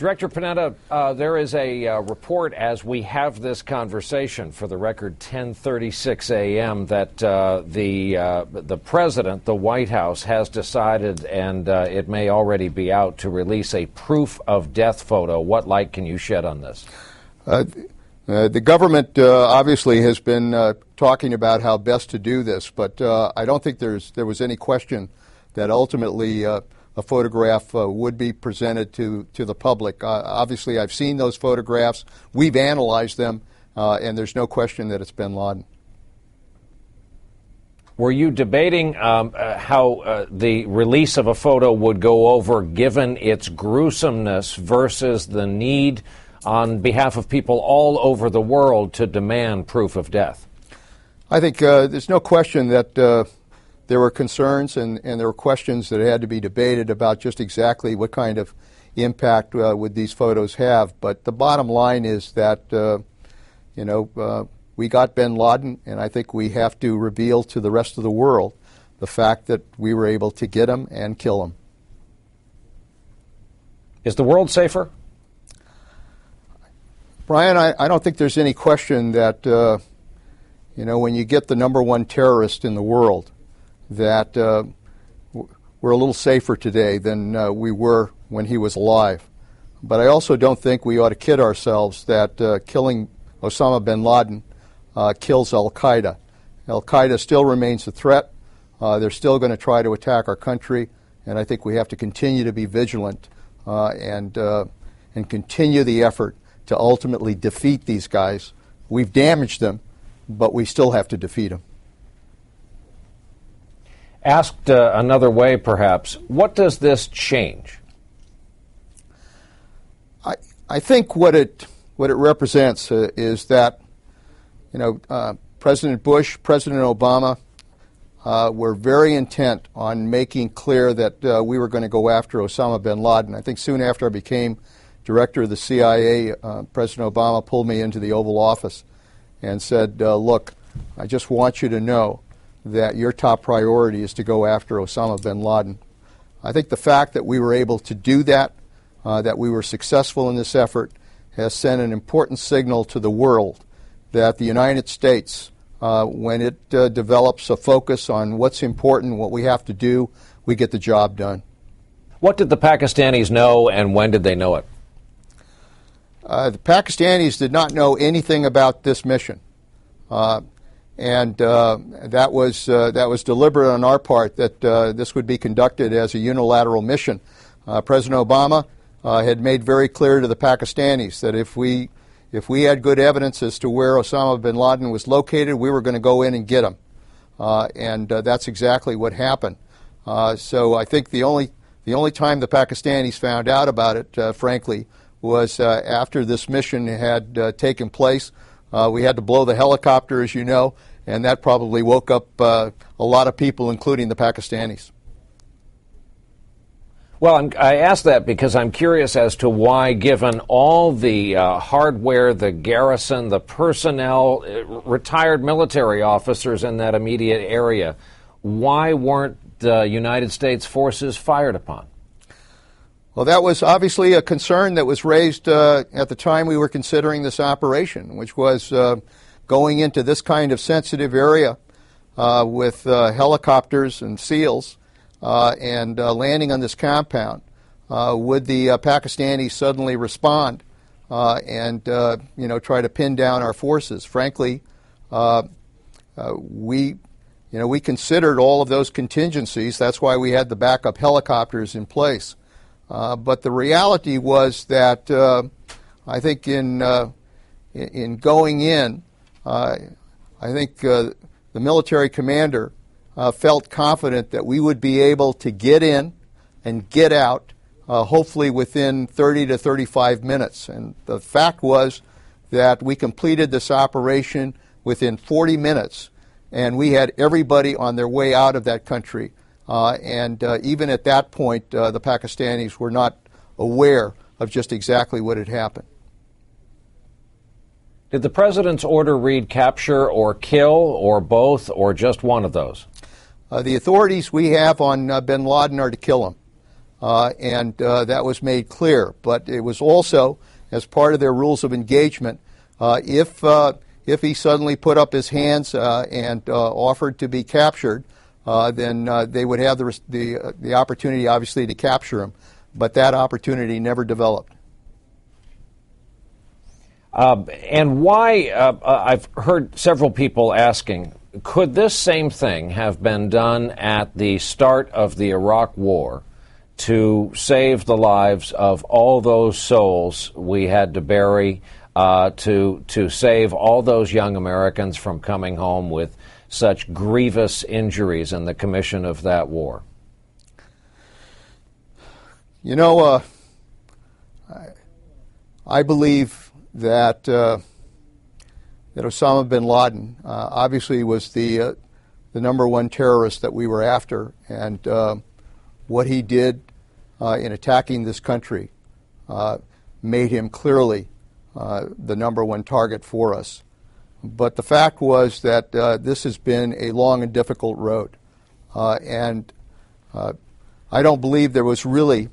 Director Panetta, there is a report as we have this conversation, for the record 10:36 a.m., that the president, the White House, has decided, and it may already be out, to release a proof of death photo. What light can you shed on this? The government obviously has been talking about how best to do this, but I don't think there was any question that ultimately a photograph would be presented to the public. Obviously, I've seen those photographs. We've analyzed them, and there's no question that it's bin Laden. Were you debating how the release of a photo would go over, given its gruesomeness, versus the need on behalf of people all over the world to demand proof of death? I think there's no question that there were concerns and there were questions that had to be debated about just exactly what kind of impact would these photos have. But the bottom line is that, we got bin Laden, and I think we have to reveal to the rest of the world the fact that we were able to get him and kill him. Is the world safer? Brian, I don't think there's any question that, when you get the #1 terrorist in the world, that we're a little safer today than we were when he was alive. But I also don't think we ought to kid ourselves that killing Osama bin Laden kills Al-Qaeda. Al-Qaeda still remains a threat. They're still going to try to attack our country, and I think we have to continue to be vigilant and continue the effort to ultimately defeat these guys. We've damaged them, but we still have to defeat them. Asked another way, perhaps, what does this change? I think what it represents is that, President Bush, President Obama were very intent on making clear that we were going to go after Osama bin Laden. I think soon after I became director of the CIA, President Obama pulled me into the Oval Office and said, look, I just want you to know that your top priority is to go after Osama bin Laden. I think the fact that we were able to do that, that we were successful in this effort, has sent an important signal to the world that the United States, when it develops a focus on what's important, what we have to do, we get the job done. What did the Pakistanis know, and when did they know it? The Pakistanis did not know anything about this mission. And that was deliberate on our part, that this would be conducted as a unilateral mission. President Obama had made very clear to the Pakistanis that if we had good evidence as to where Osama bin Laden was located, we were going to go in and get him. And that's exactly what happened. So I think the only time the Pakistanis found out about it, frankly, was after this mission had taken place. We had to blow the helicopter, as you know, and that probably woke up a lot of people, including the Pakistanis. Well, I ask that because I'm curious as to why, given all the hardware, the garrison, the personnel, retired military officers in that immediate area, why weren't the United States forces fired upon? Well, that was obviously a concern that was raised at the time we were considering this operation, which was going into this kind of sensitive area with helicopters and SEALs and landing on this compound. Would the Pakistanis suddenly respond and try to pin down our forces? Frankly, we considered all of those contingencies. That's why we had the backup helicopters in place. But the reality was that I think in going in, I think the military commander felt confident that we would be able to get in and get out, hopefully within 30 to 35 minutes. And the fact was that we completed this operation within 40 minutes, and we had everybody on their way out of that country. And even at that point, the Pakistanis were not aware of just exactly what had happened. Did the president's order read capture or kill, or both, or just one of those? The authorities we have on bin Laden are to kill him. and that was made clear. But it was also, as part of their rules of engagement, if he suddenly put up his hands and offered to be captured, then they would have the opportunity, obviously, to capture him. But that opportunity never developed. And why, I've heard several people asking, could this same thing have been done at the start of the Iraq War to save the lives of all those souls we had to bury, to save all those young Americans from coming home with such grievous injuries in the commission of that war? You know, I believe that Osama bin Laden obviously was the number one terrorist that we were after, and what he did in attacking this country made him clearly the number one target for us. But the fact was that this has been a long and difficult road, and I don't believe there was really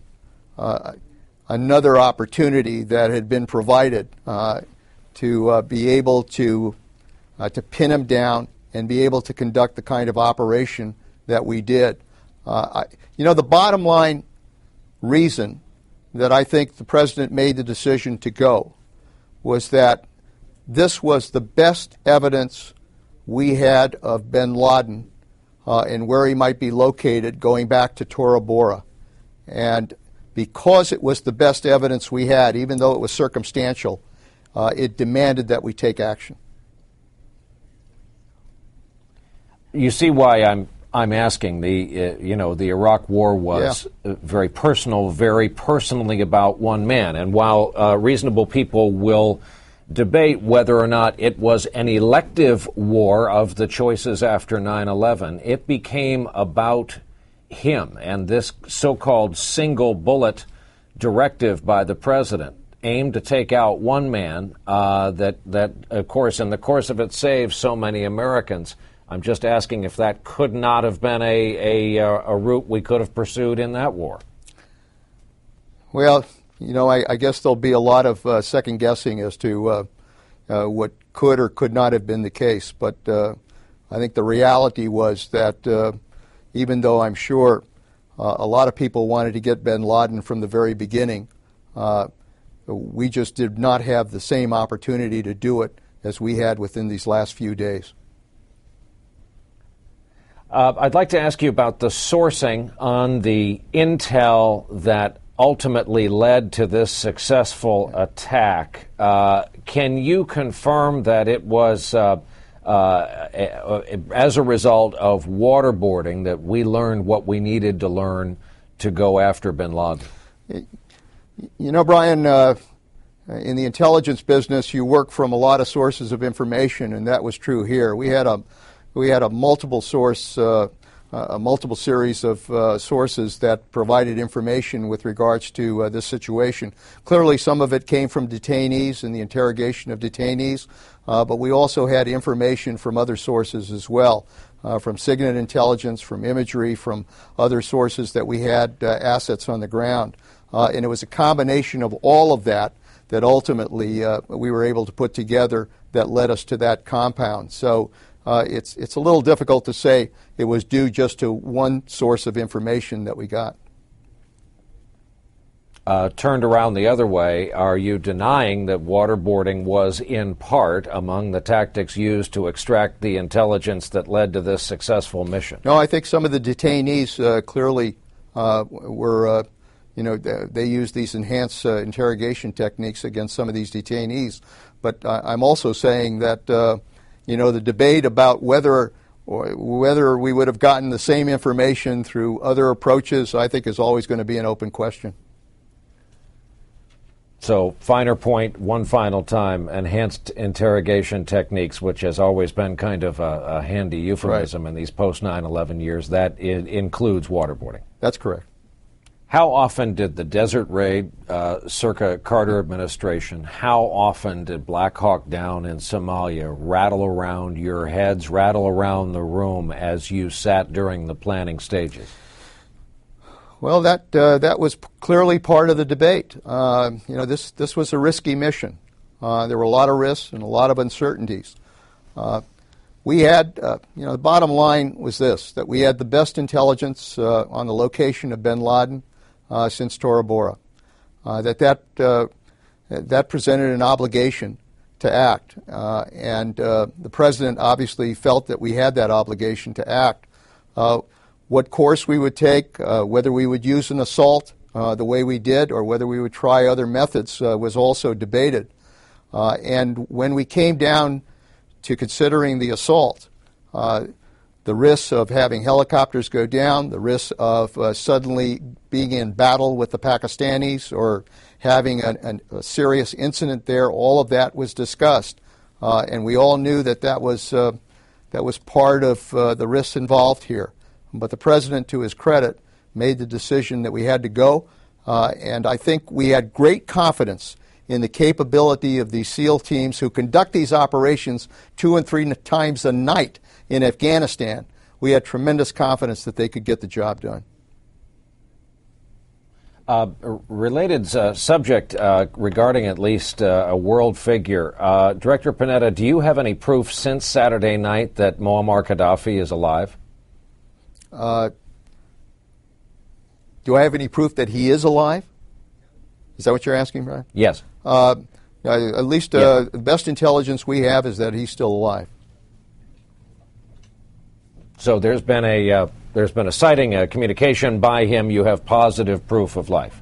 another opportunity that had been provided to be able to pin him down and be able to conduct the kind of operation that we did. You know, the bottom line reason that I think the president made the decision to go was that this was the best evidence we had of bin Laden and where he might be located going back to Tora Bora. And because it was the best evidence we had, even though it was circumstantial, it demanded that we take action. You see why I'm asking. The Iraq War was very personal, very personally about one man. And while reasonable people will debate whether or not it was an elective war of the choices after 9/11, it became about him and this so-called single bullet directive by the president aimed to take out one man that of course in the course of it saved so many Americans. I'm just asking if that could not have been a route we could have pursued in that war. Well, you know, I guess there'll be a lot of second guessing as to what could or could not have been the case. But I think the reality was that even though I'm sure a lot of people wanted to get bin Laden from the very beginning, we just did not have the same opportunity to do it as we had within these last few days. I'd like to ask you about the sourcing on the intel that ultimately led to this successful attack. Can you confirm that it was as a result of waterboarding that we learned what we needed to learn to go after bin Laden? You know, Brian, in the intelligence business, you work from a lot of sources of information, and that was true here. We had a multiple source, a multiple series of sources that provided information with regards to this situation. Clearly, some of it came from detainees and the interrogation of detainees, but we also had information from other sources as well, from Signet Intelligence, from imagery, from other sources that we had assets on the ground. And it was a combination of all of that that ultimately we were able to put together that led us to that compound. So it's a little difficult to say it was due just to one source of information that we got. Turned around the other way, are you denying that waterboarding was in part among the tactics used to extract the intelligence that led to this successful mission? No, I think some of the detainees clearly were, they used these enhanced interrogation techniques against some of these detainees. But I'm also saying that, the debate about whether we would have gotten the same information through other approaches, I think is always going to be an open question. So, finer point, one final time, enhanced interrogation techniques, which has always been kind of a handy euphemism in these post-9/11 years, that includes waterboarding. That's correct. How often did the Desert Raid, circa Carter administration, how often did Black Hawk Down in Somalia rattle around your heads, rattle around the room as you sat during the planning stages? Well, that was clearly part of the debate. This was a risky mission. There were a lot of risks and a lot of uncertainties. We had, the bottom line was this, that we had the best intelligence on the location of bin Laden since Tora Bora. That presented an obligation to act. And the President obviously felt that we had that obligation to act. What course we would take, whether we would use an assault the way we did or whether we would try other methods was also debated. And when we came down to considering the assault, the risks of having helicopters go down, the risks of suddenly being in battle with the Pakistanis or having a serious incident there, all of that was discussed. And we all knew that was part of the risks involved here. But the President, to his credit, made the decision that we had to go. And I think we had great confidence in the capability of these SEAL teams who conduct these operations 2 and 3 times a night in Afghanistan. We had tremendous confidence that they could get the job done. Related subject regarding at least a world figure. Director Panetta, do you have any proof since Saturday night that Muammar Gaddafi is alive? Do I have any proof that he is alive? Is that what you're asking, Brian? Yes. At least the best intelligence we have is that he's still alive. So there's been a sighting, a communication by him. You have positive proof of life.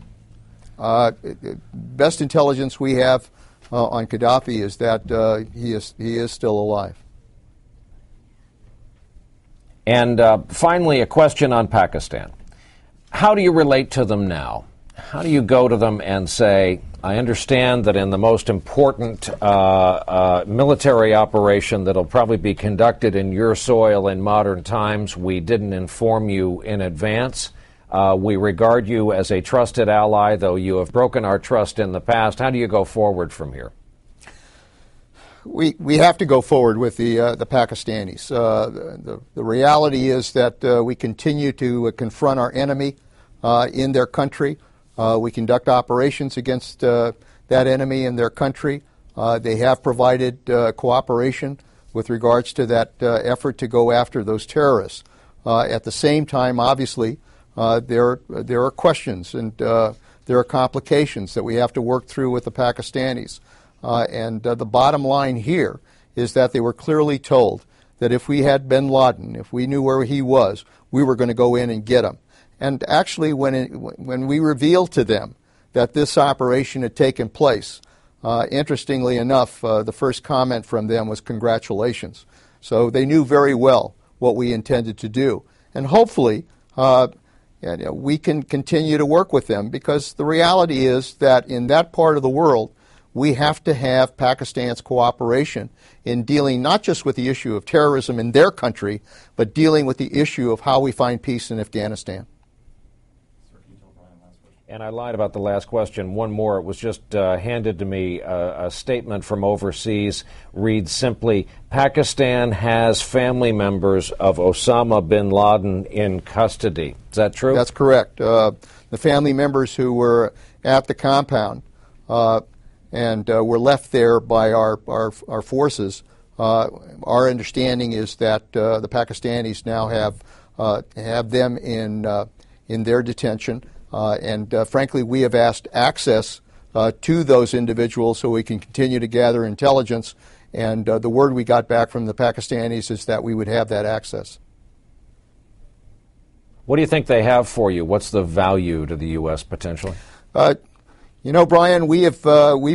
Best intelligence we have on Gaddafi is that he is still alive. And finally, a question on Pakistan. How do you relate to them now? How do you go to them and say, I understand that in the most important military operation that'll probably be conducted in your soil in modern times, we didn't inform you in advance. We regard you as a trusted ally, though you have broken our trust in the past. How do you go forward from here? We have to go forward with the Pakistanis. The reality is that we continue to confront our enemy in their country. We conduct operations against that enemy in their country. They have provided cooperation with regards to that effort to go after those terrorists. At the same time, obviously, there are questions and there are complications that we have to work through with the Pakistanis. And the bottom line here is that they were clearly told that if we had bin Laden, if we knew where he was, we were going to go in and get him. And actually, when we revealed to them that this operation had taken place, interestingly enough, the first comment from them was congratulations. So they knew very well what we intended to do. And hopefully, we can continue to work with them, because the reality is that in that part of the world, we have to have Pakistan's cooperation in dealing not just with the issue of terrorism in their country, but dealing with the issue of how we find peace in Afghanistan. And I lied about the last question. One more. It was just handed to me. A statement from overseas reads simply, Pakistan has family members of Osama bin Laden in custody. Is that true? That's correct. The family members who were at the compound and were left there by our forces, our understanding is that the Pakistanis now have them in their detention. And frankly, we have asked access to those individuals so we can continue to gather intelligence. And the word we got back from the Pakistanis is that we would have that access. What do you think they have for you? What's the value to the U.S. potentially? Brian, we've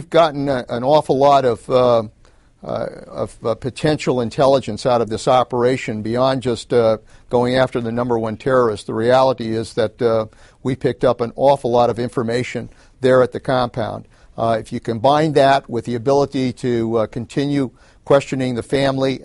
gotten an awful lot of potential intelligence out of this operation beyond just going after the number one terrorist. The reality is that we picked up an awful lot of information there at the compound. If you combine that with the ability to continue questioning the family,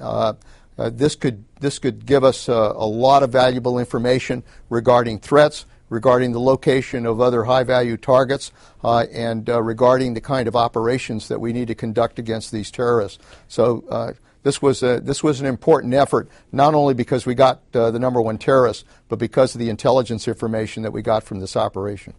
this could give us a lot of valuable information regarding threats, regarding the location of other high-value targets, and regarding the kind of operations that we need to conduct against these terrorists. So this was an important effort, not only because we got the #1 terrorist, but because of the intelligence information that we got from this operation.